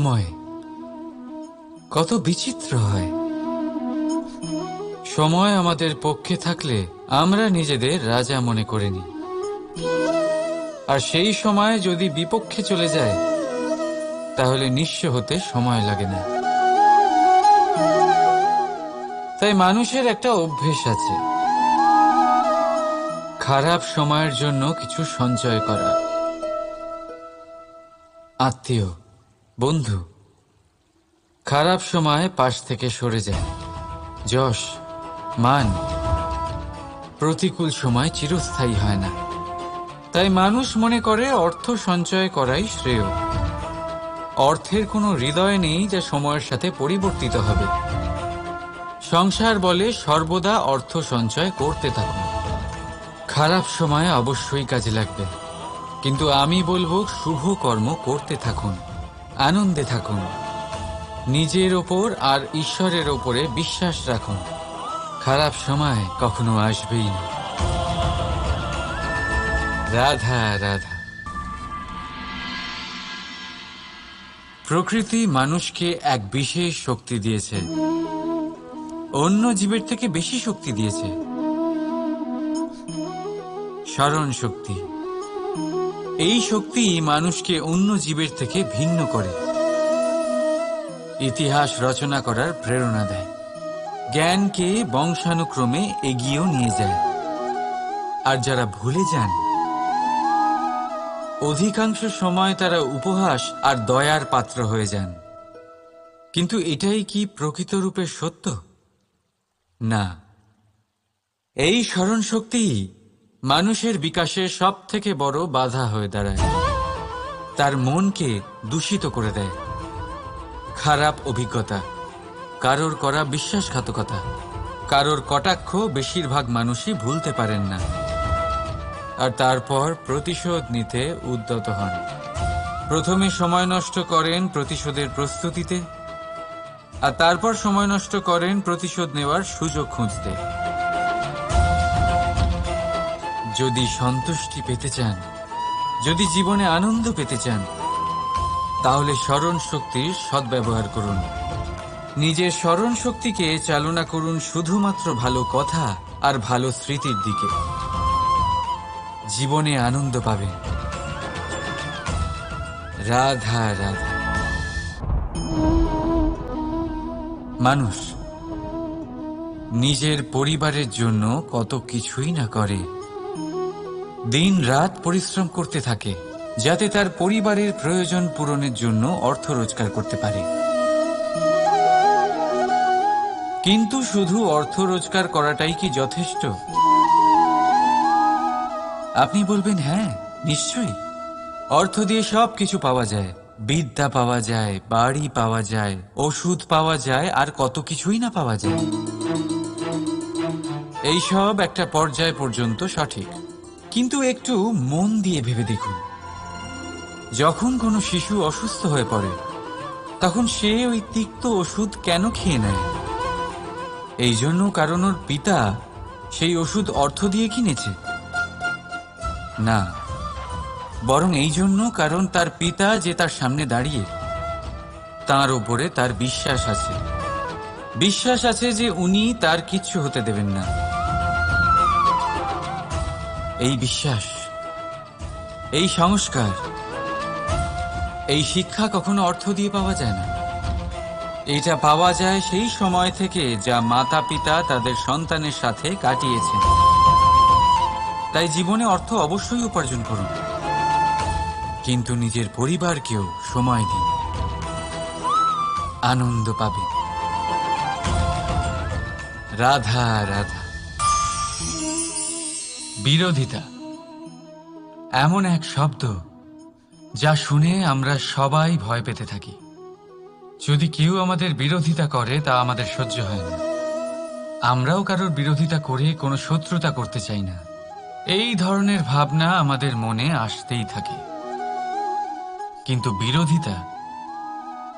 সময় কত বিচিত্র হয়। সময় আমাদের পক্ষে থাকলে আমরা নিজেদের রাজা মনে করে নিই, আর সেই সময় যদি বিপক্ষে চলে যায় তাহলে নিঃস্ব হতে সময় লাগে না। তাই মানুষের একটা অভ্যেস আছে, খারাপ সময়ের জন্য কিছু সঞ্চয় করা। আত্মীয়, বন্ধু খারাপ সময় পাশ থেকে সরে যায়। যশ, মান প্রতিকূল সময় চিরস্থায়ী হয় না। তাই মানুষ মনে করে অর্থ সঞ্চয় করাই শ্রেয়। অর্থের কোনো হৃদয় নেই যা সময়ের সাথে পরিবর্তিত হবে। সংসার বলে সর্বদা অর্থ সঞ্চয় করতে থাকুন। খারাপ সময় অবশ্যই কাজে লাগবে, কিন্তু আমি বলবো শুভ কর্ম করতে থাকুন, আনন্দে থাকুন, নিজের ওপর আর ঈশ্বরের ওপরে বিশ্বাস রাখুন। খারাপ সময় কখনো আসবেই না। রাধা রাধা। প্রকৃতি মানুষকে এক বিশেষ শক্তি দিয়েছে, অন্য জীবের থেকে বেশি শক্তি দিয়েছে। স্মরণ শক্তি। এই শক্তি মানুষকে অন্য জীবের থেকে ভিন্ন করে, ইতিহাস রচনা করার প্রেরণা দেয়, জ্ঞানকে বংশানুক্রমে এগিয়েও নিয়ে যায়। আর যারা ভুলে যান, অধিকাংশ সময় তারা উপহাস আর দয়ার পাত্র হয়ে যান। কিন্তু এটাই কি প্রকৃত রূপে সত্য? না। এই স্মরণ শক্তি মানুষের বিকাশের সব থেকে বড় বাধা হয়ে দাঁড়ায়, তার মনকে দূষিত করে দেয়। খারাপ অভিজ্ঞতা, কারোর করা বিশ্বাসঘাতকতা, কারোর কটাক্ষ বেশিরভাগ মানুষই ভুলতে পারেন না, আর তারপর প্রতিশোধ নিতে উদ্যত হন। প্রথমে সময় নষ্ট করেন প্রতিশোধের প্রস্তুতিতে, আর তারপর সময় নষ্ট করেন প্রতিশোধ নেওয়ার সুযোগ খুঁজতে। যদি সন্তুষ্টি পেতে চান, যদি জীবনে আনন্দ পেতে চান, তাহলে স্মরণ শক্তির সদ্ব্যবহার করুন। নিজের স্মরণ শক্তিকে চালনা করুন শুধুমাত্র ভালো কথা আর ভালো স্মৃতির দিকে। জীবনে আনন্দ পাবেন। রাধা রাধা। মানুষ নিজের পরিবারের জন্য কত কিছুই না করে, দিন রাত পরিশ্রম করতে থাকে যাতে তার পরিবারের প্রয়োজন পূরণের জন্য অর্থ রোজগার করতে পারে। কিন্তু শুধু অর্থ রোজগার করাটাই কি যথেষ্ট? আপনি বলবেন, হ্যাঁ নিশ্চয়ই, অর্থ দিয়ে সব কিছু পাওয়া যায়, বিদ্যা পাওয়া যায়, বাড়ি পাওয়া যায়, ওষুধ পাওয়া যায়, আর কত কিছুই না পাওয়া যায়। এই সব একটা পর্যায় পর্যন্ত সঠিক, কিন্তু একটু মন দিয়ে ভেবে দেখুন, যখন কোনো শিশু অসুস্থ হয়ে পড়ে তখন সে ওই তিক্ত ওষুধ কেন খেয়ে নেয়? এই জন্য কারণ ওর পিতা সেই ওষুধ অর্থ দিয়ে কিনেছে? না, বরং এই জন্য কারণ তার পিতা যে তার সামনে দাঁড়িয়ে, তার ওপরে তার বিশ্বাস আছে। বিশ্বাস আছে যে উনি তার কিচ্ছু হতে দেবেন না। এই বিশ্বাস, এই সংস্কার, এই শিক্ষা কখনো অর্থ দিয়ে পাওয়া যায় না। এটা পাওয়া যায় সেই সময় থেকে যা মাতা পিতা তাদের সন্তানের সাথে কাটিয়েছেন। তাই জীবনে অর্থ অবশ্যই উপার্জন করুন, কিন্তু নিজের পরিবারকেও সময় দিন, আনন্দ পাবেন। রাধা রাধা। বিরোধিতা এমন এক শব্দ যা শুনে আমরা সবাই ভয় পেতে থাকি। যদি কেউ আমাদের বিরোধিতা করে তা আমাদের সহ্য হয় না। আমরাও কারোর বিরোধিতা করে কোনো শত্রুতা করতে চাই না। এই ধরনের ভাবনা আমাদের মনে আসতেই থাকে। কিন্তু বিরোধিতা,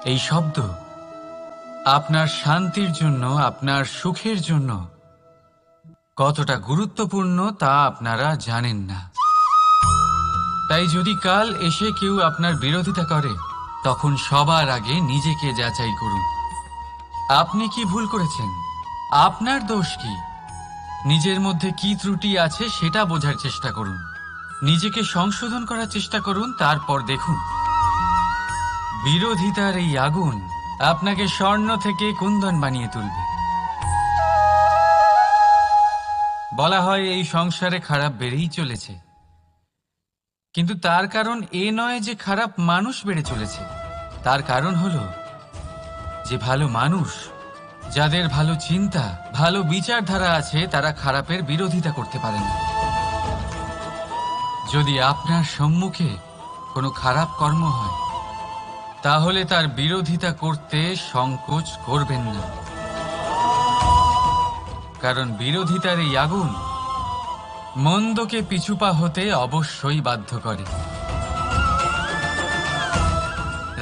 এই শব্দ আপনার শান্তির জন্য, আপনার সুখের জন্য কতটা গুরুত্বপূর্ণ তা আপনারা জানেন না। তাই যদি কাল এসে কেউ আপনার বিরোধিতা করে, তখন সবার আগে নিজেকে যাচাই করুন। আপনি কি ভুল করেছেন? আপনার দোষ কি? নিজের মধ্যে কি ত্রুটি আছে সেটা বোঝার চেষ্টা করুন, নিজেকে সংশোধন করার চেষ্টা করুন। তারপর দেখুন বিরোধিতার এই আগুন আপনাকে স্বর্ণ থেকে কুন্দন বানিয়ে তুলবে। বলা হয় এই সংসারে খারাপ বেড়েই চলেছে, কিন্তু তার কারণ এ নয় যে খারাপ মানুষ বেড়ে চলেছে। তার কারণ হলো যে ভালো মানুষ, যাদের ভালো চিন্তা, ভালো বিচারধারা আছে, তারা খারাপের বিরোধিতা করতে পারে না। যদি আপনার সম্মুখে কোনো খারাপ কর্ম হয়, তাহলে তার বিরোধিতা করতে সংকোচ করবেন না, কারণ বিরোধিতার এই আগুন মন্দকে পিছুপা হতে অবশ্যই বাধ্য করে।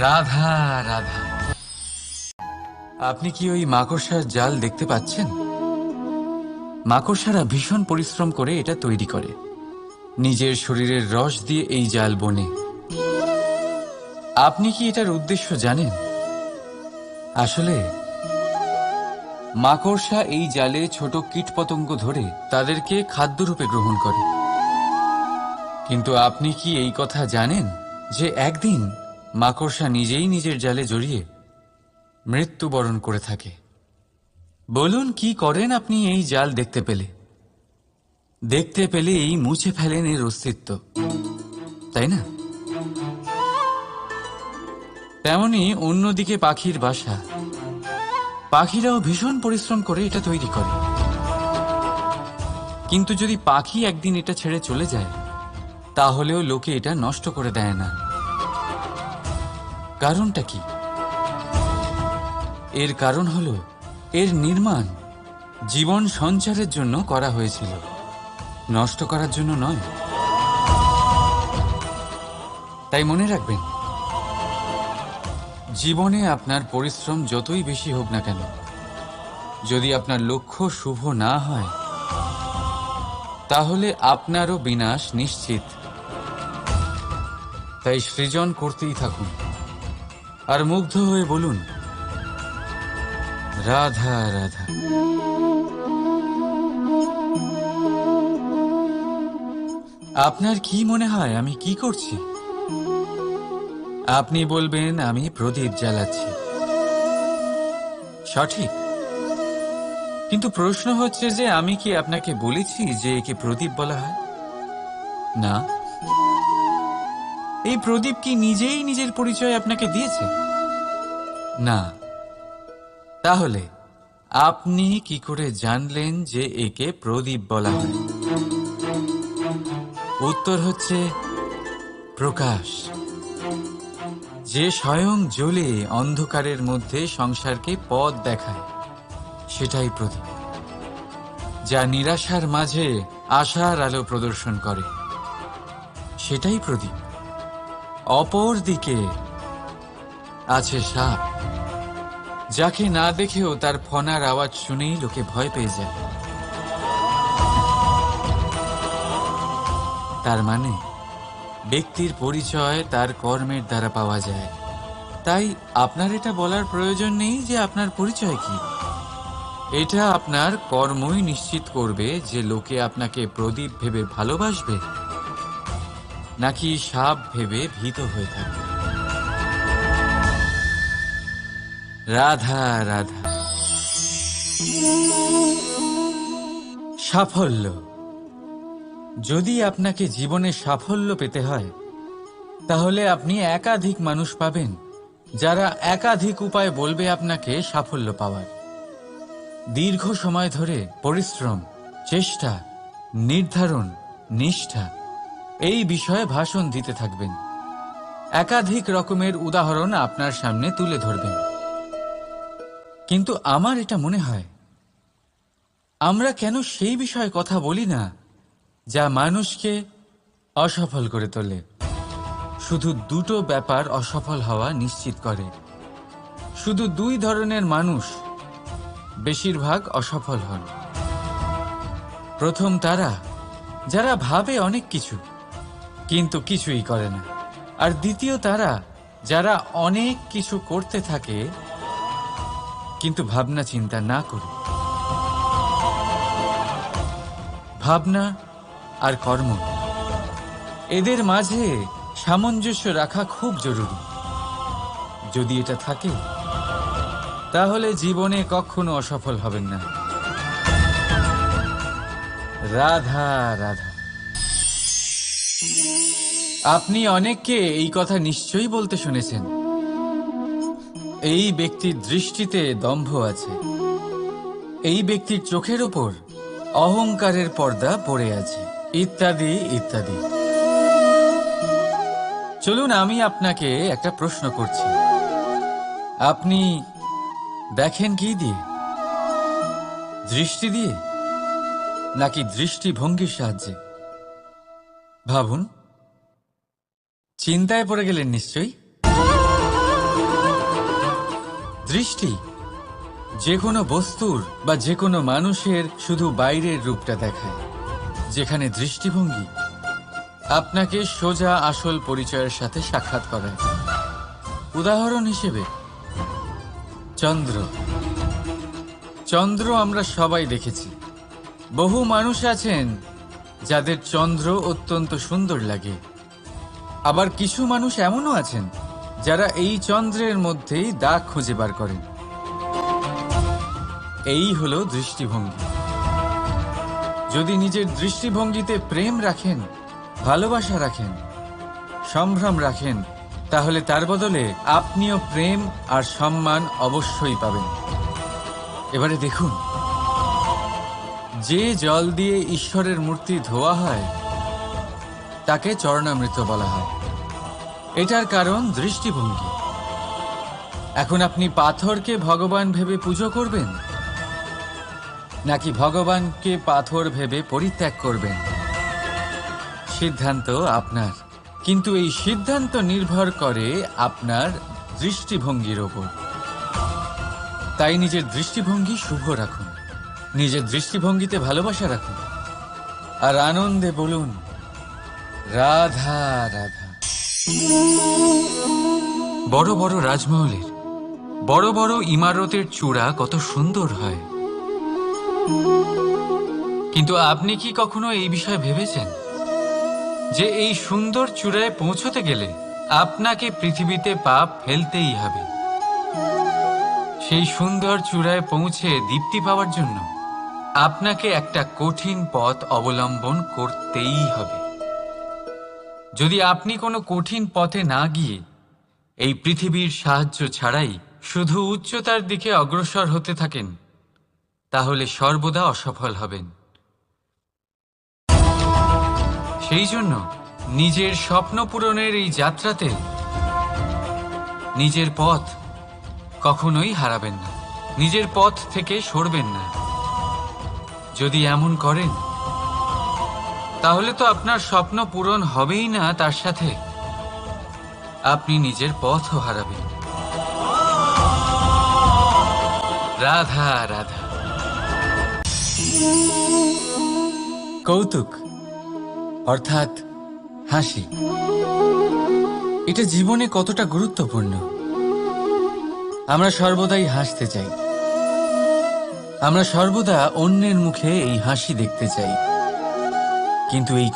রাধা রাধা। আপনি কি ওই মাকড়সার জাল দেখতে পাচ্ছেন? মাকড়সারা ভীষণ পরিশ্রম করে এটা তৈরি করে, নিজের শরীরের রস দিয়ে এই জাল বোনে। আপনি কি এটার উদ্দেশ্য জানেন? আসলে মাকড়সা এই জালে ছোট কীটপতঙ্গ ধরে তাদেরকে খাদ্যরূপে গ্রহণ করে। কিন্তু আপনি কি এই কথা জানেন যে একদিন মাকড়সা নিজেই নিজের জালে জড়িয়ে মৃত্যুবরণ করে থাকে? বলুন কি করেন আপনি এই জাল দেখতে পেলেই মুছে ফেলেন এর অস্তিত্ব, তাই না? তেমনি অন্যদিকে পাখির বাসা, পাখিরাও ভীষণ পরিশ্রম করে এটা তৈরি করে। কিন্তু যদি পাখি একদিন এটা ছেড়ে চলে যায়, তাহলেও লোকে এটা নষ্ট করে দেয় না। কারণটা কি? এর কারণ হলো এর নির্মাণ জীবন সঞ্চারের জন্য করা হয়েছিল, নষ্ট করার জন্য নয়। তাই মনে রাখবেন, জীবনে আপনার পরিশ্রম যতই বেশি হোক না কেন, যদি আপনার লক্ষ্য শুভ না হয়, তাহলে আপনারও বিনাশ নিশ্চিত। তাই সৃজন করতেই থাকুন আর মুগ্ধ হয়ে বলুন রাধা রাধা। আপনার কি মনে হয় আমি কি করছি? আপনি বলবেন আমি প্রদীপ জ্বালাচ্ছি। সঠিক, কিন্তু প্রশ্ন হচ্ছে যে আমি কি আপনাকে বলেছি যে একে প্রদীপ বলা হয়? না। এই প্রদীপ কি নিজেই নিজের পরিচয় আপনাকে দিয়েছে? না। তাহলে আপনি কি করে জানলেন যে একে প্রদীপ বলা হয়? উত্তর হচ্ছে প্রকাশ, যে স্বয়ং জ্বলে অন্ধকারের মধ্যে সংসারকে পথ দেখায়, সেটাই প্রদীপ। যা নিরাশার মাঝে আশার আলো প্রদর্শন করে, সেটাই প্রদীপ। অপর দিকে আছে সাপ, যাকে না দেখেও তার ফনার আওয়াজ শুনেই লোকে ভয় পেয়ে যায়। তার মানে ব্যক্তির পরিচয় তার কর্মের দ্বারা পাওয়া যায়। তাই আপনার এটা বলার প্রয়োজন নেই যে আপনার পরিচয় কি। এটা আপনার কর্মই নিশ্চিত করবে যে লোকে আপনাকে প্রদীপ ভেবে ভালোবাসবে নাকি সাপ ভেবে ভীত হয়ে থাকবে। রাধা রাধা। সাফল্য। যদি আপনাকে জীবনে সাফল্য পেতে হয়, তাহলে আপনি একাধিক মানুষ পাবেন যারা একাধিক উপায় বলবে আপনাকে সাফল্য পাওয়ার। দীর্ঘ সময় ধরে পরিশ্রম, চেষ্টা, নির্ধারণ, নিষ্ঠা এই বিষয়ে ভাষণ দিতে থাকবেন। একাধিক রকমের উদাহরণ আপনার সামনে তুলে ধরবেন। কিন্তু আমার এটা মনে হয়, আমরা কেন সেই বিষয়ে কথা বলি না যা মানুষকে অসফল করে তোলে? শুধু দুটো ব্যাপার অসফল হওয়া নিশ্চিত করে। শুধু দুই ধরনের মানুষ বেশিরভাগ অসফল হন। প্রথম তারা যারা ভাবে অনেক কিছু কিন্তু কিছুই করে না, আর দ্বিতীয় তারা যারা অনেক কিছু করতে থাকে কিন্তু ভাবনা চিন্তা না করে। ভাবনা আর কর্ম, এদের মাঝে সামঞ্জস্য রাখা খুব জরুরি। যদি এটা থাকে তাহলে জীবনে কখনো অসফল হবেন না। রাধা রাধা। আপনি অনেককে এই কথা নিশ্চয়ই বলতে শুনেছেন, এই ব্যক্তির দৃষ্টিতে দম্ভ আছে, এই ব্যক্তির চোখের ওপর অহংকারের পর্দা পড়ে আছে, ইত্যাদি ইত্যাদি। চলুন আমি আপনাকে একটা প্রশ্ন করছি, আপনি দেখেন কি দিয়ে? দৃষ্টি দিয়ে নাকি দৃষ্টিভঙ্গির সাহায্যে? ভাবুন। চিন্তায় পড়ে গেলেন নিশ্চয়ই। দৃষ্টি যে কোনো বস্তুর বা যে কোনো মানুষের শুধু বাইরের রূপটা দেখায়, যেখানে দৃষ্টিভঙ্গি আপনাকে সোজা আসল পরিচয়ের সাথে সাক্ষাৎ করায়। উদাহরণ হিসেবে চন্দ্র। চন্দ্র আমরা সবাই দেখেছি। বহু মানুষ আছেন যাদের চন্দ্র অত্যন্ত সুন্দর লাগে, আবার কিছু মানুষ এমনও আছেন যারা এই চন্দ্রের মধ্যেই দাগ খুঁজে বার করেন। এই হলো দৃষ্টিভঙ্গি। যদি নিজের দৃষ্টিভঙ্গিতে প্রেম রাখেন, ভালোবাসা রাখেন, সম্ভ্রম রাখেন, তাহলে তার বদলে আপনিও প্রেম আর সম্মান অবশ্যই পাবেন। এবারে দেখুন, যে জল দিয়ে ঈশ্বরের মূর্তি ধোয়া হয় তাকে চরণামৃত বলা হয়। এটার কারণ দৃষ্টিভঙ্গি। এখন আপনি পাথরকে ভগবান ভেবে পুজো করবেন নাকি ভগবানকে পাথর ভেবে পরিত্যাগ করবেন? সিদ্ধান্ত আপনার, কিন্তু এই সিদ্ধান্ত নির্ভর করে আপনার দৃষ্টিভঙ্গির ওপর। তাই নিজের দৃষ্টিভঙ্গি শুভ রাখুন, নিজের দৃষ্টিভঙ্গিতে ভালোবাসা রাখুন, আর আনন্দে বলুন রাধা রাধা। বড় বড় রাজমহলের বড় বড় ইমারতের চূড়া কত সুন্দর হয়, কিন্তু আপনি কি কখনো এই বিষয়ে ভেবেছেন যে এই সুন্দর চূড়ায় পৌঁছতে গেলে আপনাকে পৃথিবীতে পা ফেলতেই হবে? সেই সুন্দর চূড়ায় পৌঁছে দীপ্তি পাওয়ার জন্য আপনাকে একটা কঠিন পথ অবলম্বন করতেই হবে। যদি আপনি কোনো কঠিন পথে না গিয়ে এই পৃথিবীর সাহায্য ছাড়াই শুধু উচ্চতার দিকে অগ্রসর হতে থাকেন, তাহলে সর্বদা অসফল হবেন। সেই জন্য নিজের স্বপ্ন পূরণের এই যাত্রাতে নিজের পথ কখনোই হারাবেন না, নিজের পথ থেকে সরবেন না। যদি এমন করেন তাহলে তো আপনার স্বপ্ন পূরণ হবেই না, তার সাথে আপনি নিজের পথও হারাবেন। রাধা রাধা। কৌতুক অর্থাৎ হাসি, এটা জীবনে কতটা গুরুত্বপূর্ণ। আমরা সর্বদাই হাসতে চাই, আমরা সর্বদা অন্যের মুখে এই হাসি দেখতে চাই। কিন্তু এই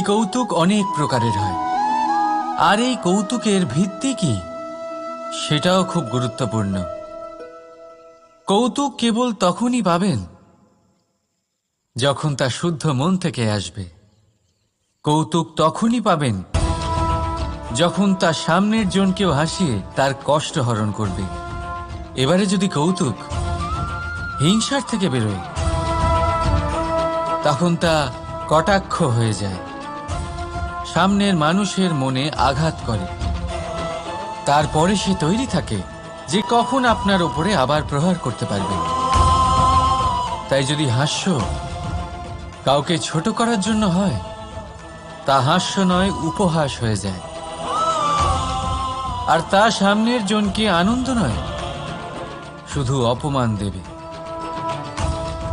কৌতুক অনেক প্রকারের হয়, আর এই কৌতুকের ভিত্তি কি সেটাও খুব গুরুত্বপূর্ণ। কৌতুক কেবল তখনই পাবেন যখন তা শুদ্ধ মন থেকে আসবে। কৌতুক তখনই পাবেন যখন তা সামনের জনকেও হাসিয়ে তার কষ্ট হরণ করবে। এবারে যদি কৌতুক হিংসার থেকে বেরোয়, তখন তা কটাক্ষ হয়ে যায়, সামনের মানুষের মনে আঘাত করে। তারপরে সে তৈরি থাকে যে কখন আপনার ওপরে আবার প্রহার করতে পারবে। তাই যদি হাস্য কাউকে ছোট করার জন্য হয়, তা হাস্য নয়, উপহাস হয়ে যায়। আর তা সামনের জনকে আনন্দ নয়, শুধু অপমান দেবে।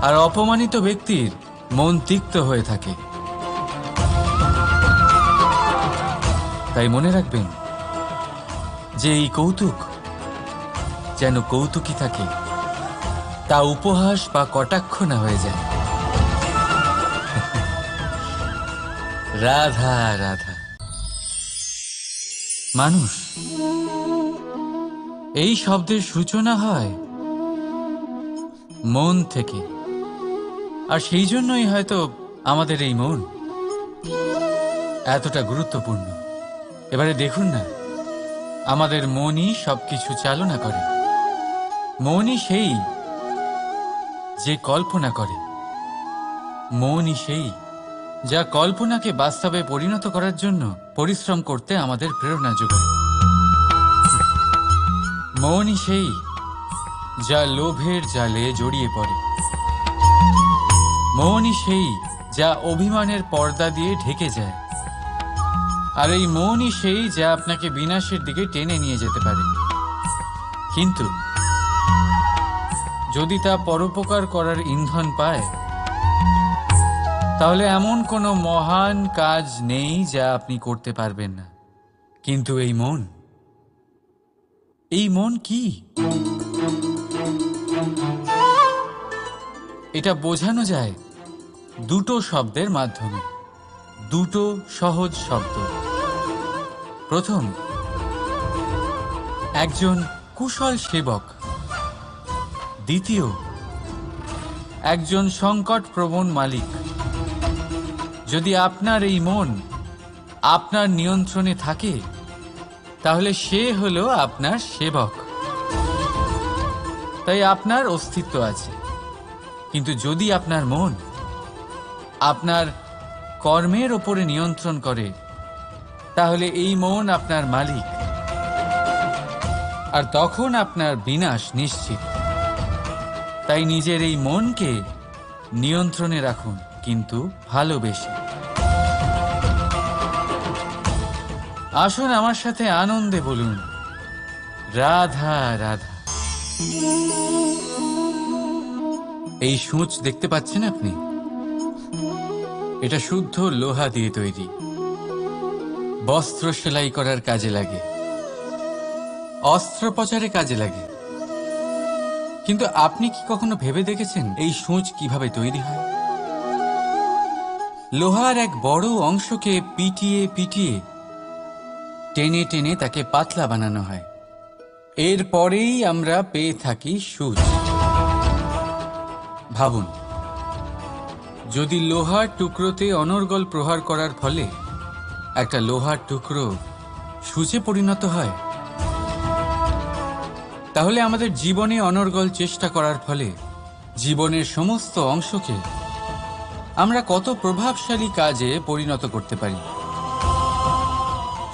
আর অপমানিত ব্যক্তির মন তিক্ত হয়ে থাকে। তাই মনে রাখবেন যে এই কৌতুক যেন কৌতুকই থাকে, তা উপহাস বা কটাক্ষ না হয়ে যায়। রাধা রাধা। মানুষ, এই শব্দের সূচনা হয় মন থেকে, আর সেই জন্যই হয়তো আমাদের এই মন এতটা গুরুত্বপূর্ণ। এবারে দেখুন না, আমাদের মনই সবকিছু চালনা করে। মনই সেই যে কল্পনা করে, মনই সেই যা কল্পনাকে বাস্তবে পরিণত করার জন্য পরিশ্রম করতে আমাদের প্রেরণা যোগায়। মনই সেই যা লোভের জালে জড়িয়ে পড়ে। মনই সেই যা অভিমানের পর্দা দিয়ে ঢেকে যায়। আর এই মনই সেই যা আপনাকে বিনাশের দিকে টেনে নিয়ে যেতে পারে। কিন্তু যদি তা পরোপকার করার ইন্ধন পায়, তাহলে এমন কোনো মহান কাজ নেই যা আপনি করতে পারবেন না। কিন্তু এই মন কি? এটা বোঝানো যায় দুটো শব্দের মাধ্যমে, দুটো সহজ শব্দ। প্রথম, একজন কুশল সেবক। দ্বিতীয়, একজন সংকটপ্রবণ মালিক। যদি আপনার এই মন আপনার নিয়ন্ত্রণে থাকে, তাহলে সে হলো আপনার সেবক। তাই আপনার অস্তিত্ব আছে। কিন্তু যদি আপনার মন আপনার কর্মের ওপরে নিয়ন্ত্রণ করে, তাহলে এই মন আপনার মালিক, আর তখন আপনার বিনাশ নিশ্চিত। তাই নিজের এই মনকে নিয়ন্ত্রণে রাখুন, কিন্তু ভালোবেসে। আসুন আমার সাথে আনন্দে বলুন, রাধা রাধা। এই সূঁচ দেখতে পাচ্ছেন আপনি? এটা শুদ্ধ লোহা দিয়ে তৈরি। বস্ত্র সেলাই করার কাজে লাগে, অস্ত্রোপচারে কাজে লাগে। কিন্তু আপনি কি কখনো ভেবে দেখেছেন এই সূঁচ কিভাবে তৈরি হয়? লোহার এক বড় অংশকে পিটিয়ে পিটিয়ে টেনে টেনে তাকে পাতলা বানানো হয়। এরপরেই আমরা পেয়ে থাকি সূঁচ। ভাবুন, যদি লোহার টুকরোতে অনর্গল প্রহার করার ফলে একটা লোহার টুকরো সূঁচে পরিণত হয়, তাহলে আমাদের জীবনে অনর্গল চেষ্টা করার ফলে জীবনের সমস্ত অংশকে আমরা কত প্রভাবশালী কাজে পরিণত করতে পারি।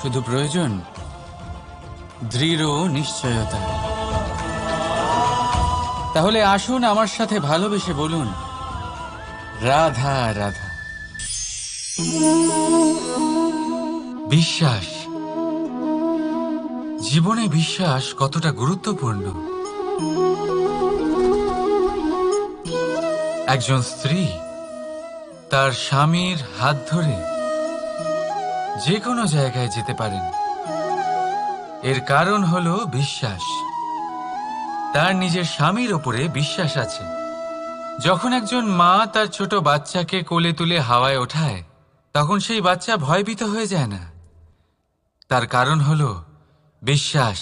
শুধু প্রয়োজন দৃঢ় নিশ্চয়তা। তাহলে আসুন আমার সাথে ভালোবেসে বলুন, রাধা রাধা। বিশ্বাস, জীবনে বিশ্বাস কতটা গুরুত্বপূর্ণ। একজন স্ত্রী তার স্বামীর হাত ধরে যে কোনো জায়গায় যেতে পারেন, এর কারণ হলো বিশ্বাস। তার নিজের স্বামীর ওপরে বিশ্বাস আছে। যখন একজন মা তার ছোট বাচ্চাকে কোলে তুলে হাওয়ায় ওঠায়, তখন সেই বাচ্চা ভয়ভীত হয়ে যায় না। তার কারণ হলো বিশ্বাস।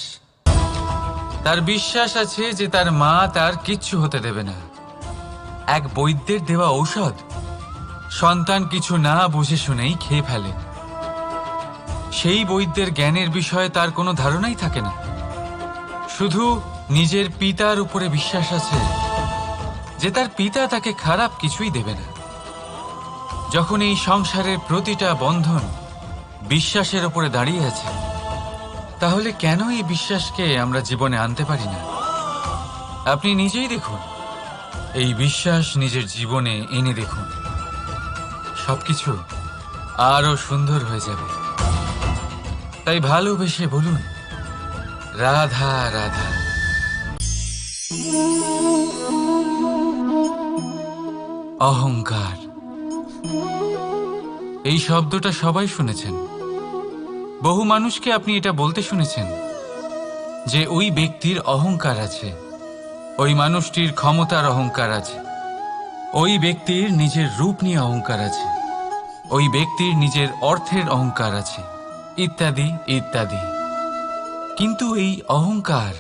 তার বিশ্বাস আছে যে তার মা তার কিচ্ছু হতে দেবে না। এক বৈদ্যের দেওয়া ঔষধ সন্তান কিছু না বুঝে শুনেই খেয়ে ফেলে। সেই বৈদ্যের জ্ঞানের বিষয়ে তার কোনো ধারণাই থাকে না। শুধু নিজের পিতার উপরে বিশ্বাস আছে যে তার পিতা তাকে খারাপ কিছুই দেবে না। যখন এই সংসারের প্রতিটা বন্ধন বিশ্বাসের উপরে দাঁড়িয়ে আছে, তাহলে কেন এই বিশ্বাসকে আমরা জীবনে আনতে পারি না? আপনি নিজেই দেখুন, এই বিশ্বাস নিজের জীবনে এনে দেখুন, সবকিছু আরো সুন্দর হয়ে যাবে। তাই ভালোবেসে বলুন, রাধা রাধা। অহংকার, এই শব্দটা সবাই শুনেছেন। বহু মানুষকে আপনি এটা বলতে শুনেছেন যে ওই ব্যক্তির অহংকার আছে, ওই মানুষটির ক্ষমতার অহংকার আছে, ওই ব্যক্তির নিজের রূপ নিয়ে অহংকার আছে, ওই ব্যক্তির নিজের অর্থের অহংকার আছে, ইত্যাদি ইত্যাদি। কিন্তু এই অহংকার,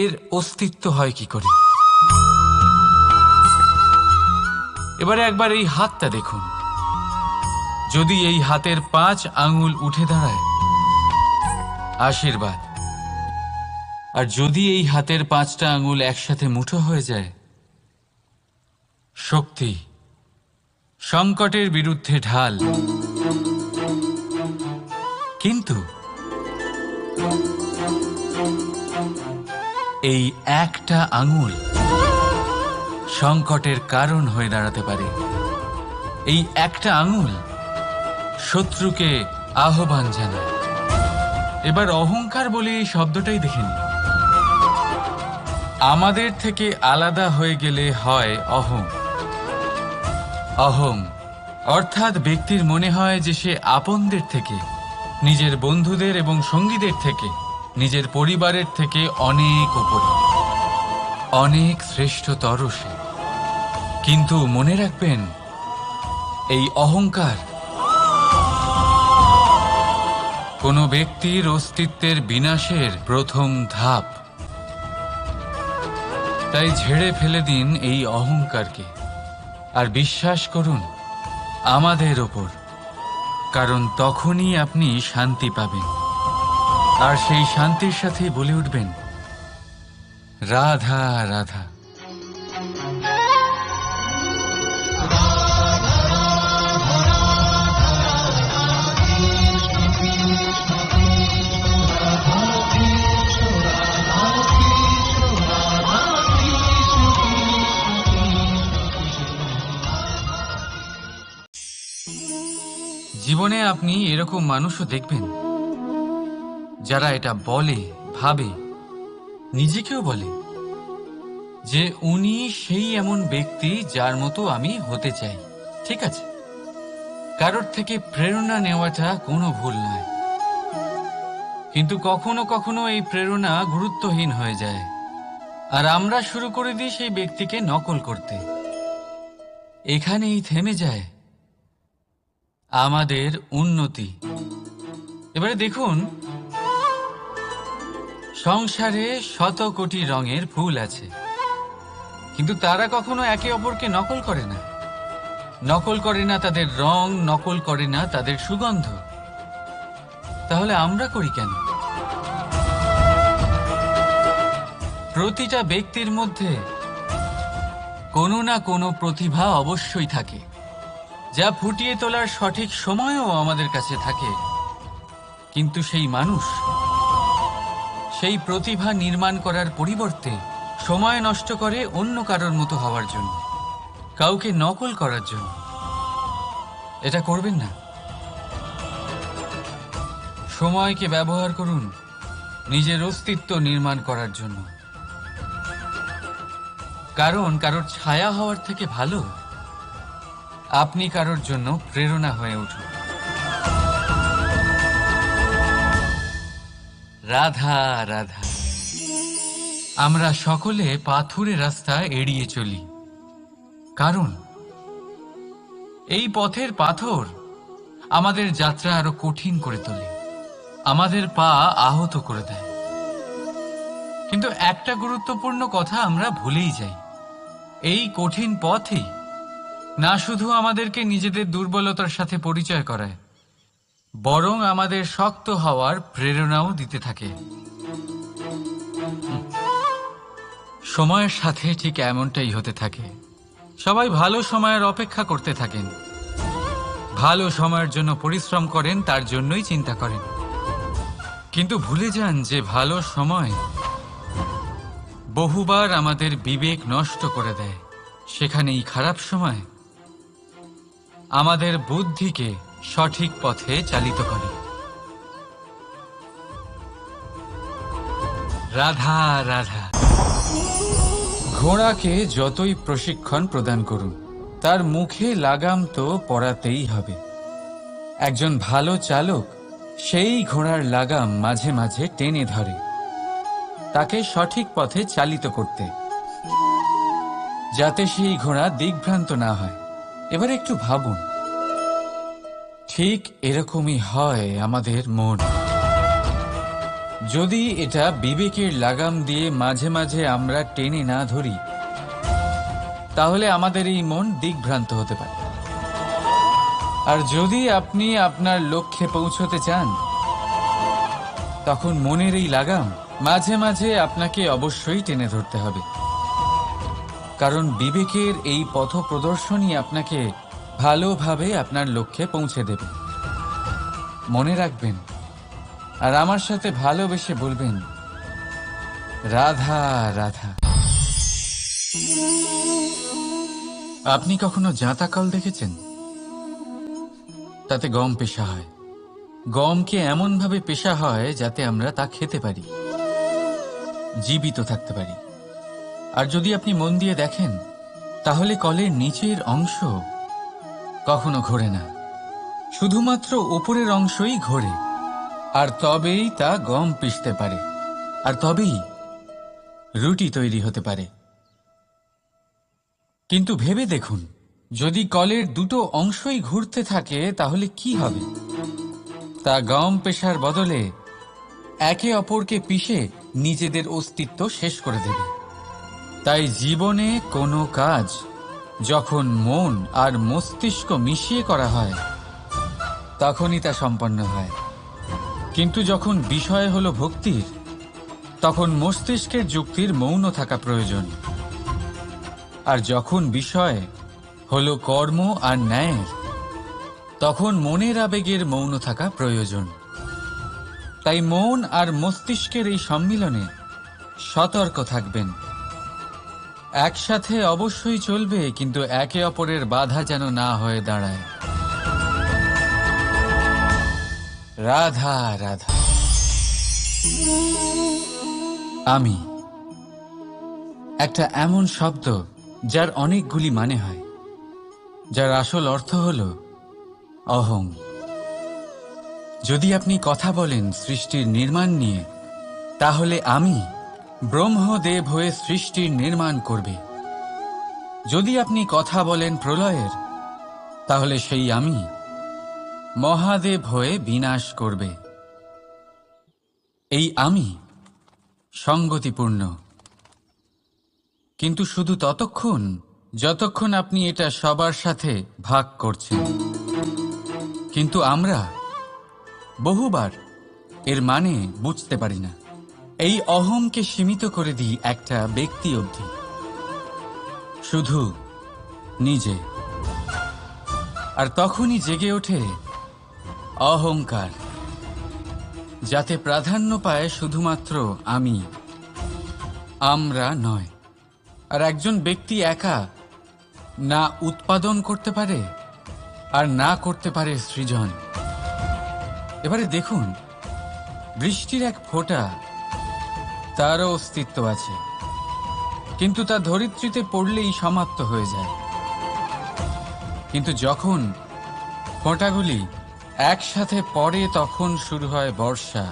এর অস্তিত্ব হয় কি করে? এবারে একবার এই হাতটা দেখুন। যদি এই হাতের 5 আঙুল উঠে দাঁড়ায়, আশীর্বাদ। আর যদি এই হাতের 5টা আঙুল একসাথে মুঠো হয়ে যায়, শক্তি, সংকটের বিরুদ্ধে ঢাল। কিন্তু এই একটা আঙুল সংকটের কারণ হয়ে দাঁড়াতে পারে। এই একটা আঙুল শত্রুকে আহ্বান জানায়। এবার অহংকার বলে এই শব্দটাই দেখে নিন। আমাদের থেকে আলাদা হয়ে গেলে হয় অহং। অহং অর্থাৎ ব্যক্তির মনে হয় যে সে আপনদের থেকে, নিজের বন্ধুদের এবং সঙ্গীদের থেকে, নিজের পরিবারের থেকে অনেক উপরে, অনেক শ্রেষ্ঠতর সে। কিন্তু মনে রাখবেন, এই অহংকার কোনো ব্যক্তির অস্তিত্বের বিনাশের প্রথম ধাপ। তাই ঝেড়ে ফেলে দিন এই অহংকারকে, আর বিশ্বাস করুন আমাদের ওপর, কারণ তখনই আপনি শান্তি পাবেন। আর সেই শান্তির সাথে বলে উঠবেন, রাধা রাধা। জীবনে আপনি এরকম মানুষও দেখবেন যারা এটা বলে, ভাবে, নিজেকেও বলে যে উনি সেই এমন ব্যক্তি যার মতো আমি হতে চাই। ঠিক আছে, কারোর থেকে প্রেরণা নেওয়াটা কোনো ভুল নয়, কিন্তু কখনো কখনো এই প্রেরণা গুরুত্বহীন হয়ে যায়, আর আমরা শুরু করে দিই সেই ব্যক্তিকে নকল করতে। এখানেই থেমে যায় আমাদের উন্নতি। এবারে দেখুন, সংসারে শত কোটি রঙের ফুল আছে, কিন্তু তারা কখনো একে অপরকে নকল করে না। নকল করে না তাদের রং, নকল করে না তাদের সুগন্ধ। তাহলে আমরা করি কেন? প্রতিটা ব্যক্তির মধ্যে কোনো না কোনো প্রতিভা অবশ্যই থাকে, যা ফুটিয়ে তোলার সঠিক সময়ও আমাদের কাছে থাকে। কিন্তু সেই মানুষ সেই প্রতিভা নির্মাণ করার পরিবর্তে সময় নষ্ট করে অন্য কারোর মতো হওয়ার জন্য, কাউকে নকল করার জন্য। এটা করবেন না। সময়কে ব্যবহার করুন নিজের অস্তিত্ব নির্মাণ করার জন্য, কারণ কারোর ছায়া হওয়ার থেকে ভালো আপনি কারোর জন্য প্রেরণা হয়ে উঠুন। রাধা রাধা। আমরা সকলে পাথুরে রাস্তা এড়িয়ে চলি, কারণ এই পথের পাথর আমাদের যাত্রা আরো কঠিন করে তোলে, আমাদের পা আহত করে দেয়। কিন্তু একটা গুরুত্বপূর্ণ কথা আমরা ভুলেই যাই, এই কঠিন পথই না শুধু আমাদেরকে নিজেদের দুর্বলতার সাথে পরিচয় করায়, বরং আমাদের শক্ত হওয়ার প্রেরণাও দিতে থাকে। সময়ের সাথে ঠিক এমনটাই হতে থাকে। সবাই ভালো সময়ের অপেক্ষা করতে থাকেন, ভালো সময়ের জন্য পরিশ্রম করেন, তার জন্যই চিন্তা করেন, কিন্তু ভুলে যান যে ভালো সময় বহুবার আমাদের বিবেক নষ্ট করে দেয়। সেখানেই খারাপ সময় আমাদের বুদ্ধিকে সঠিক পথে চালিত করে। রাধা রাধা। ঘোড়াকে যতই প্রশিক্ষণ প্রদান করুন, তার মুখে লাগাম তো পরাতেই হবে। একজন ভালো চালক সেই ঘোড়ার লাগাম মাঝে মাঝে টেনে ধরে, তাকে সঠিক পথে চালিত করতে, যাতে সেই ঘোড়া দিগ্ভ্রান্ত না হয়। এবার একটু ভাবুন, ঠিক এরকমই হয় আমাদের মন। যদি এটা বিবেকের লাগাম দিয়ে মাঝে মাঝে আমরা টেনে না ধরি, তাহলে আমাদের এই মন দিগ্ভ্রান্ত হতে পারে। আর যদি আপনি আপনার লক্ষ্যে পৌঁছতে চান, তখন মনের এই লাগাম মাঝে মাঝে আপনাকে অবশ্যই টেনে ধরতে হবে, কারণ বিবেকের এই পথ প্রদর্শনই আপনাকে ভালোভাবে আপনার লক্ষ্যে পৌঁছে দেবে। মনে রাখবেন, আর আমার সাথে ভালোবেসে বলবেন, রাধা রাধা। আপনি কখনো জাঁতা কল দেখেছেন? তাতে গম পেশা হয়। গমকে এমনভাবে পেশা হয় যাতে আমরা তা খেতে পারি, জীবিত থাকতে পারি। আর যদি আপনি মন দিয়ে দেখেন, তাহলে কলের নিচের অংশ কখনো ঘোরে না, শুধুমাত্র উপরের অংশই ঘোরে। আর তবেই তা গম পিষতে পারে, আর তবেই রুটি তৈরি হতে পারে। কিন্তু ভেবে দেখুন, যদি কলের দুটো অংশই ঘুরতে থাকে, তাহলে কি হবে? তা গম পেশার বদলে একে অপরকে পিষে নিজেদের অস্তিত্ব শেষ করে দেবে। তাই জীবনে কোনো কাজ যখন মন আর মস্তিষ্ক মিশিয়ে করা হয়, তখনই তা সম্পন্ন হয়। কিন্তু যখন বিষয় হলো ভক্তির, তখন মস্তিষ্কের যুক্তির মৌন থাকা প্রয়োজন। আর যখন বিষয় হলো কর্ম আর ন্যায়ের, তখন মনের আবেগের মৌন থাকা প্রয়োজন। তাই মন আর মস্তিষ্কের এই সম্মিলনে সতর্ক থাকবেন। একসাথে অবশ্যই চলবে, কিন্তু একে অপরের বাধা যেন না হয়ে দাঁড়ায়। রাধা রাধা। আমি একটা এমন শব্দ যার অনেকগুলি মানে হয়, যার আসল অর্থ হল অহং। যদি আপনি কথা বলেন সৃষ্টির নির্মাণ নিয়ে, তাহলে আমি ব্রহ্মদেব হয়ে সৃষ্টির নির্মাণ করবে। যদি আপনি কথা বলেন প্রলয়ের, তাহলে সেই আমি মহাদেব হয়ে বিনাশ করবে। এই আমি সঙ্গতিপূর্ণ, কিন্তু শুধু ততক্ষণ যতক্ষণ আপনি এটা সবার সাথে ভাগ করছেন। কিন্তু আমরা বহুবার এর মানে বুঝতে পারি না। এই অহংকে সীমিত করে দিই একটা ব্যক্তি অবধি, শুধু নিজে। আর তখনই জেগে ওঠে অহংকার, যাতে প্রাধান্য পায় শুধুমাত্র আমি, আমরা নয়। আর একজন ব্যক্তি একা না উৎপাদন করতে পারে আর না করতে পারে সৃজন। এবারে দেখুন, বৃষ্টির এক ফোঁটা, তারও অস্তিত্ব আছে, কিন্তু তা ধরিত্রীতে পড়লেই সমাপ্ত হয়ে যায়। কিন্তু যখন ফোঁটাগুলি একসাথে পড়ে, তখন শুরু হয় বর্ষা,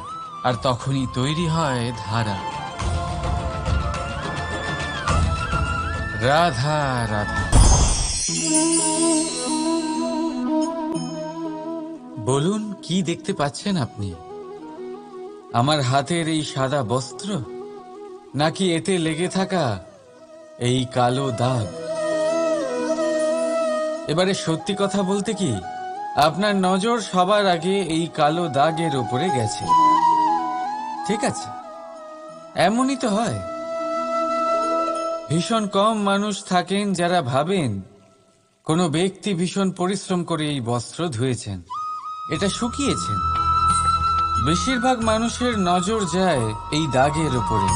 আর তখনই তৈরি হয় ধারা। রাধা রাধা। বলুন, কি দেখতে পাচ্ছেন আপনি? আমার হাতের এই সাদা বস্ত্র, নাকি এতে লেগে থাকা এই কালো দাগ? এবারে সত্যি কথা বলতে কি, আপনার নজর সবার আগে এই কালো দাগের উপরে গেছে। ঠিক আছে, এমনই তো হয়। ভীষণ কম মানুষ থাকেন যারা ভাবেন কোনো ব্যক্তি ভীষণ পরিশ্রম করে এই বস্ত্র ধুয়েছেন, এটা শুকিয়েছেন। বেশিরভাগ মানুষের নজর যায় এই দাগের উপরে,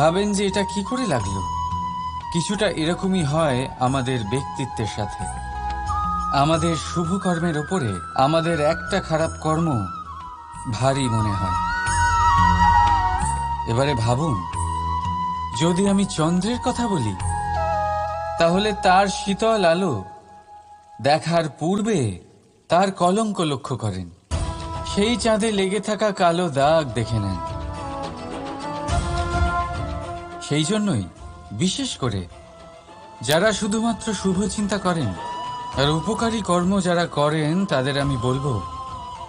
ভাবেন যে এটা কি করে লাগলো। কিছুটা এরকমই হয় আমাদের ব্যক্তিত্বের সাথে। আমাদের শুভ কর্মের উপরে আমাদের একটা খারাপ কর্ম ভারী মনে হয়। এবারে ভাবুন, যদি আমি চন্দ্রের কথা বলি, তাহলে তার শীতল আলো দেখার পূর্বে তার কলঙ্ক লক্ষ্য করেন। সেই চাঁদে লেগে থাকা কালো দাগ দেখে নেন। সেই জন্যই বিশেষ করে যারা শুধুমাত্র শুভ চিন্তা করেন আর উপকারী কর্ম যারা করেন তাদের আমি বলবো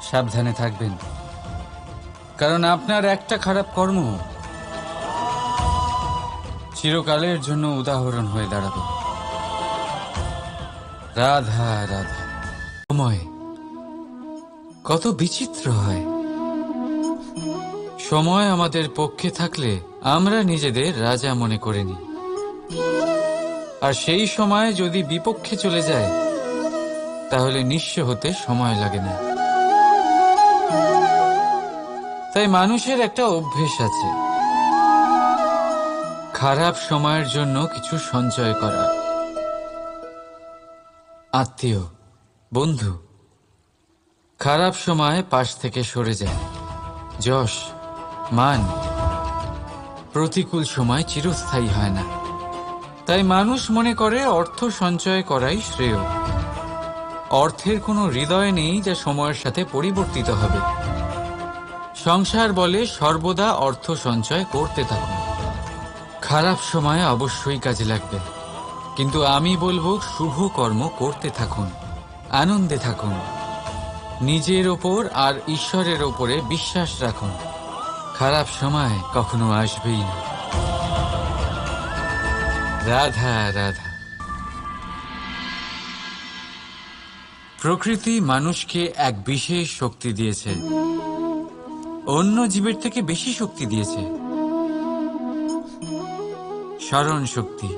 সাবধানে থাকবেন, কারণ আপনার একটা খারাপ কর্ম চিরকালের জন্য উদাহরণ হয়ে দাঁড়াবে। রাধা রাধা। সময় কত বিচিত্র হয়। সময় আমাদের পক্ষে থাকলে আমরা নিজেদের রাজা মনে করে নিই, আর সেই সময় যদি বিপক্ষে চলে যায় তাহলে নিঃস্ব হতে সময় লাগে না। তাই মানুষের একটা অভ্যেস আছে, খারাপ সময়ের জন্য কিছু সঞ্চয় করা। আত্মীয়, বন্ধু খারাপ সময় পাশ থেকে সরে যায়। যশ, মান প্রতিকূল সময় চিরস্থায়ী হয় না। তাই মানুষ মনে করে অর্থ সঞ্চয় করাই শ্রেয়। অর্থের কোনো হৃদয় নেই যা সময়ের সাথে পরিবর্তিত হবে। সংসার বলে সর্বদা অর্থ সঞ্চয় করতে থাকুন। খারাপ সময় অবশ্যই কাজে লাগবে, কিন্তু আমি বলবো শুভ কর্ম করতে থাকুন, আনন্দে থাকুন, নিজের ওপর আর ঈশ্বরের ওপরে বিশ্বাস রাখুন। খারাপ সময় কখনো আসবেই না। রাধা রাধা। প্রকৃতি মানুষকে এক বিশেষ শক্তি দিয়েছে, অন্য জীবের থেকে বেশি শক্তি দিয়েছে। স্মরণ শক্তি।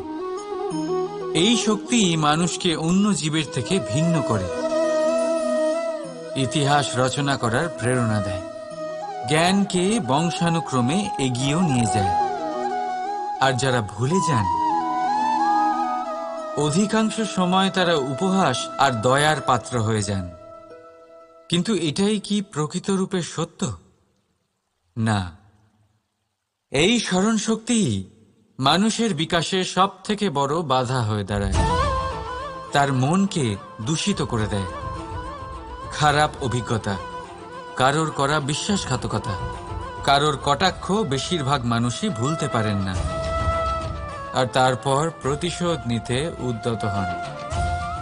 এই শক্তি মানুষকে অন্য জীবের থেকে ভিন্ন করে, ইতিহাস রচনা করার প্রেরণা দেয়, জ্ঞানকে বংশানুক্রমে এগিয়েও নিয়ে যায়। আর যারা ভুলে যান, অধিকাংশ সময় তারা উপহাস আর দয়ার পাত্র হয়ে যান। কিন্তু এটাই কি প্রকৃত রূপে সত্য? না। এই স্মরণ শক্তি মানুষের বিকাশের সব থেকে বড় বাধা হয়ে দাঁড়ায়। তার মনকে দূষিত করে দেয়। খারাপ অভিজ্ঞতা, কারোর করা বিশ্বাসঘাতকতা, কারোর কটাক্ষ বেশিরভাগ মানুষই ভুলতে পারেন না, আর তারপর প্রতিশোধ নিতে উদ্যত হন।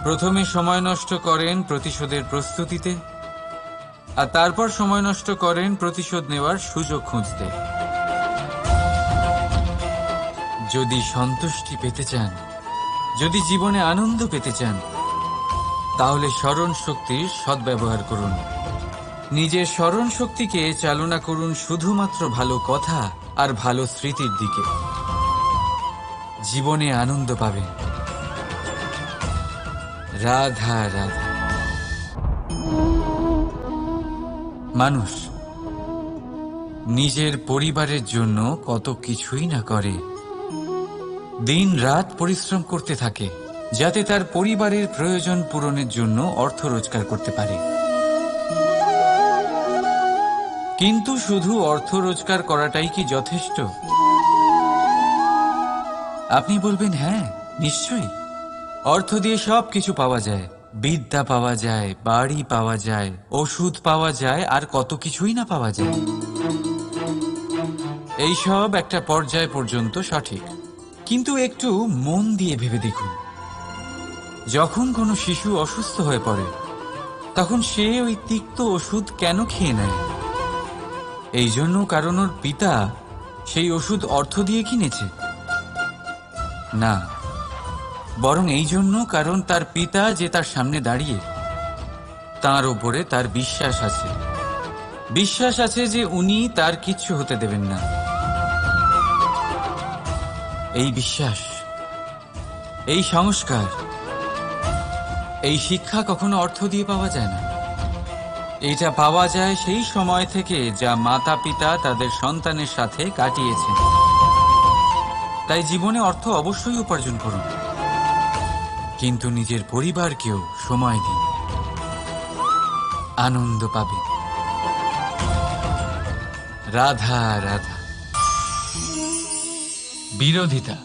প্রথমে সময় নষ্ট করেন প্রতিশোধের প্রস্তুতিতে, আর তারপর সময় নষ্ট করেন প্রতিশোধ নেওয়ার সুযোগ খুঁজতে। যদি সন্তুষ্টি পেতে চান, যদি জীবনে আনন্দ পেতে চান, তাহলে স্মরণ শক্তির সদ্ব্যবহার করুন। নিজের স্মরণ শক্তিকে চালনা করুন শুধুমাত্র ভালো কথা আর ভালো স্মৃতির দিকে। জীবনে আনন্দ পাবেন। রাধা রাধা। মানুষ নিজের পরিবারের জন্য কত কিছুই না করে, দিন রাত পরিশ্রম করতে থাকে যাতে তার পরিবারের প্রয়োজন পূরণের জন্য অর্থ রোজগার করতে পারে। কিন্তু শুধু অর্থ রোজগার করাটাই কি যথেষ্ট? আপনি বলবেন, হ্যাঁ নিশ্চয়ই, অর্থ দিয়ে সব কিছু পাওয়া যায়, বিদ্যা পাওয়া যায়, বাড়ি পাওয়া যায়, ওষুধ পাওয়া যায়, আর কত কিছুই না পাওয়া যায়। এইসব একটা পর্যায় পর্যন্ত সঠিক, কিন্তু একটু মন দিয়ে ভেবে দেখুন, যখন কোনো শিশু অসুস্থ হয়ে পড়ে তখন সে ওই তিক্ত ওষুধ কেন খেয়ে নেয়? এই জন্য কারণ ওর পিতা সেই ওষুধ অর্থ দিয়ে কিনেছে? না, বরং এই জন্য কারণ তার পিতা যে তার সামনে দাঁড়িয়ে, তার ওপরে তার বিশ্বাস আছে। বিশ্বাস আছে যে উনি তার কিচ্ছু হতে দেবেন না। এই বিশ্বাস, এই সংস্কার, এই শিক্ষা কখনো অর্থ দিয়ে পাওয়া যায় না। এটা পাওয়া যায় সেই সময় থেকে যা মাতা পিতা তাদের সন্তানের সাথে কাটিয়েছেন। তাই জীবনে অর্থ অবশ্যই উপার্জন করুন, কিন্তু নিজের পরিবারকেও সময় দিন, আনন্দ পাবেন। রাধা রাধা। বিরোধিতা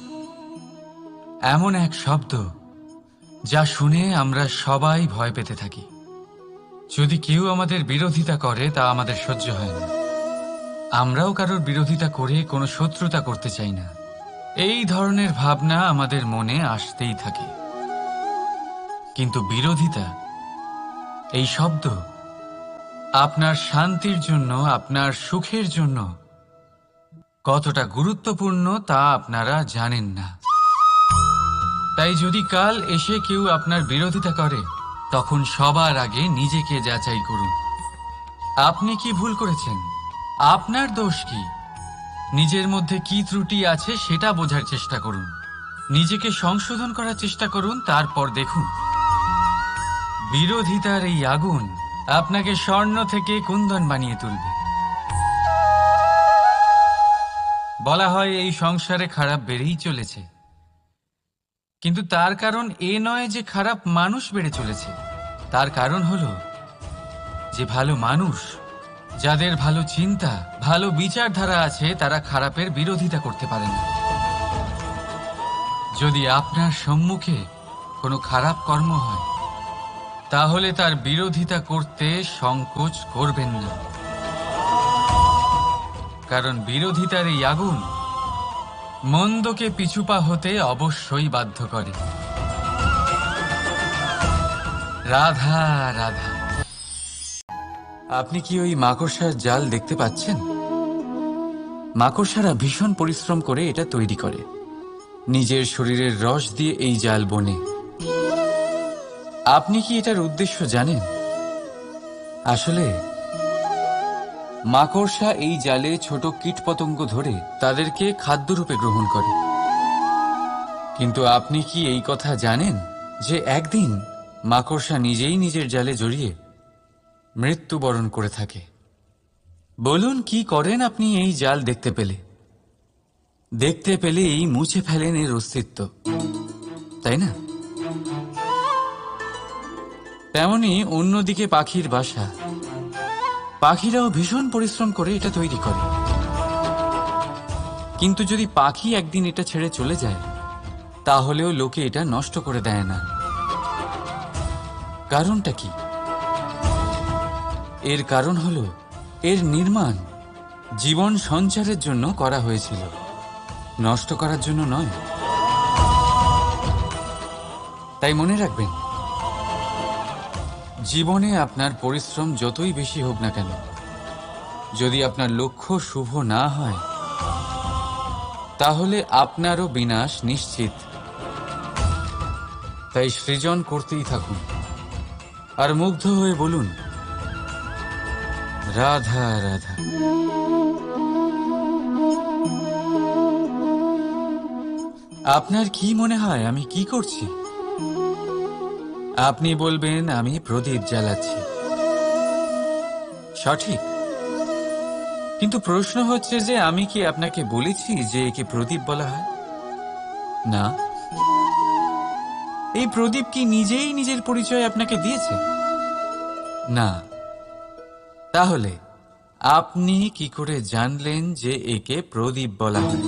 এমন এক শব্দ যা শুনে আমরা সবাই ভয় পেতে থাকি। যদি কেউ আমাদের বিরোধিতা করে তা আমাদের সহ্য হয় না। আমরাও কারোর বিরোধিতা করে কোনো শত্রুতা করতে চাই না। এই ধরনের ভাবনা আমাদের মনে আসতেই থাকে। কিন্তু বিরোধিতা এই শব্দ আপনার শান্তির জন্য, আপনার সুখের জন্য কতটা গুরুত্বপূর্ণ তা আপনারা জানেন না। তাই যদি কাল এসে কেউ আপনার বিরোধিতা করে, তখন সবার আগে নিজেকে যাচাই করুন। আপনি কি ভুল করেছেন? আপনার দোষ কি? নিজের মধ্যে কি ত্রুটি আছে সেটা বোঝার চেষ্টা করুন। নিজেকে সংশোধন করার চেষ্টা করুন, তারপর দেখুন বিরোধিতার এই আগুন আপনাকে স্বর্ণ থেকে কুন্দন বানিয়ে তুলবে। বলা হয় এই সংসারে খারাপ বেড়েই চলেছে, কিন্তু তার কারণ এ নয় যে খারাপ মানুষ বেড়ে চলেছে। তার কারণ হলো যে ভালো মানুষ, যাদের ভালো চিন্তা, ভালো বিচারধারা আছে, তারা খারাপের বিরোধিতা করতে পারে না। যদি আপনার সম্মুখে কোনো খারাপ কর্ম হয়, তাহলে তার বিরোধিতা করতে সংকোচ করবেন না, কারণ বিরোধিতার এই আগুন মন্দকে পিছুপা হতে অবশ্যই বাধ্য করে। রাধা রাধা। আপনি কি ওই মাকড়সার জাল দেখতে পাচ্ছেন? মাকড়সারা ভীষণ পরিশ্রম করে এটা তৈরি করে। নিজের শরীরের রস দিয়ে এই জাল বোনে। আপনি কি এটার উদ্দেশ্য জানেন? আসলে মাকড়সা এই জালে ছোট কীটপতঙ্গ ধরে তাদেরকে খাদ্যরূপে গ্রহণ করে। কিন্তু আপনি কি এই কথা জানেন যে একদিন মাকড়সা নিজেই নিজের জালে জড়িয়ে মৃত্যুবরণ করে থাকে? বলুন কি করেন আপনি এই জাল দেখতে পেলে? দেখতে পেলেই মুছে ফেলেন এর অস্তিত্ব, তাই না? তেমনি অন্যদিকে পাখির বাসা, পাখিরাও ভীষণ পরিশ্রম করে এটা তৈরি করে। কিন্তু যদি পাখি একদিন এটা ছেড়ে চলে যায়, তাহলেও লোকে এটা নষ্ট করে দেয় না। কারণটা কি? এর কারণ হলো এর নির্মাণ জীবন সঞ্চারের জন্য করা হয়েছিল, নষ্ট করার জন্য নয়। তাই মনে রাখবেন, জীবনে আপনার পরিশ্রম যতই বেশি হোক না কেন, যদি আপনার লক্ষ্য শুভ না হয়, তাহলে আপনারও বিনাশ নিশ্চিত। তাই সৃজন করতেই থাকুন আর মুগ্ধ হয়ে বলুন রাধা রাধা। আপনার কি মনে হয় আমি কি করছি? আপনি বলবেন আমি প্রদীপ জ্বালাচ্ছি। সঠিক, কিন্তু প্রশ্ন হচ্ছে যে আমি কি আপনাকে বলেছি যে একে প্রদীপ বলা হয়? না। এই প্রদীপ কি নিজেই নিজের পরিচয় আপনাকে দিয়েছে? না। তাহলে আপনি কি করে জানলেন যে একে প্রদীপ বলা হয়?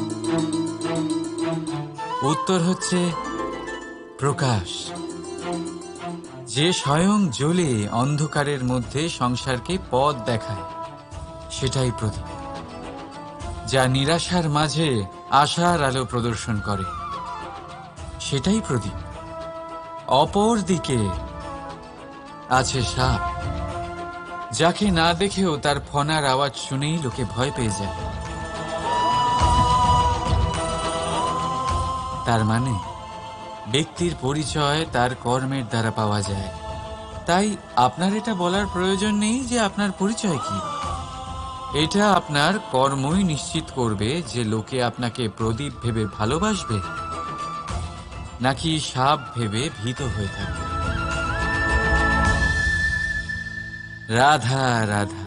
উত্তর হচ্ছে প্রকাশ, যে স্বয়ং জ্বলে অন্ধকারের মধ্যে সংসারকে পথ দেখায়, সেটাই প্রদীপ। যা নিরাশার মাঝে আশার আলো প্রদর্শন করে, সেটাই প্রদীপ। অপর দিকে আছে সাপ, যাকে না দেখেও তার ফনার আওয়াজ শুনেই লোকে ভয় পেয়ে যায়। তার মানে ব্যক্তির পরিচয় তার কর্মের দ্বারা পাওয়া যায়। তাই আপনার এটা বলার প্রয়োজন নেই যে আপনার পরিচয় কি। এটা আপনার কর্মই নিশ্চিত করবে যে লোকে আপনাকে প্রদীপ ভেবে ভালোবাসবে নাকি সাপ ভেবে ভীত হয়ে থাকবে। রাধা রাধা।